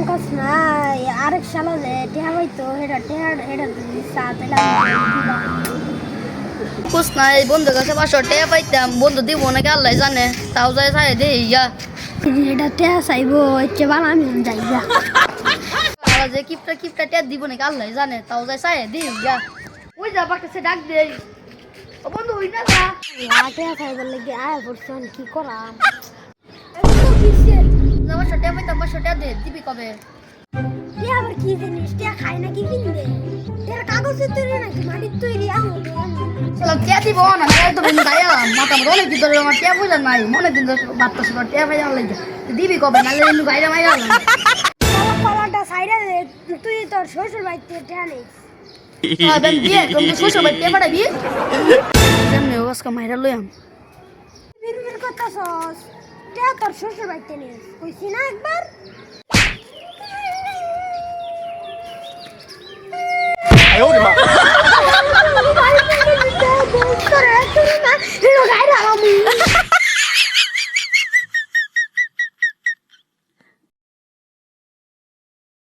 কাছ না আরেক শালা যে টেহা হইতো হেডা সাথে কুছ না এই বন্ধুর কাছে 500 টাকা পাইতাম বন্ধু দিব নাকি আল্লাহ জানে তাও যায় চাই দে ইয়া এটা টেহা চাইবো হচ্ছে ভালো আমি যাইবা আল্লাহ যে কিপটা টাকা দিব নাকি আল্লাহ জানে তাও যায় চাই দে ইয়া ওই যা বাকছে ডাক দে ও বন্ধু হই না যা টেহা চাইবার লাগে আয় পড়ছেন কি করাম যাবা 500 টাকা পাইতাম 500 টাকা দে দিবি কবে টেহা আবার কি জিনিস টেহা খায় নাকি কিনবে এর কাগজের তৈরি নাকি মাটির তৈরি আমি চলো টাকা দিব না না তো আমি গায়া মাথা মনে কি ধরে আমার টাকা বুঝা নাই মনে দিন বাত্তা সব টাকা পাইয়া লাগে দিবি কবে নালে আমি গাইরা মাইরা কলাটা সাইডে তুই তোর শ্বশুর বাড়িতে টেহা নেই বেন দিয়ে তুমি শ্বশুর বাড়ি টাকা পাঠাবি যেমনি ওসকা মাইরা লইয়াম বিরবির কথা সস টেহা তোর শ্বশুর বাড়িতে নেই কইছি না একবার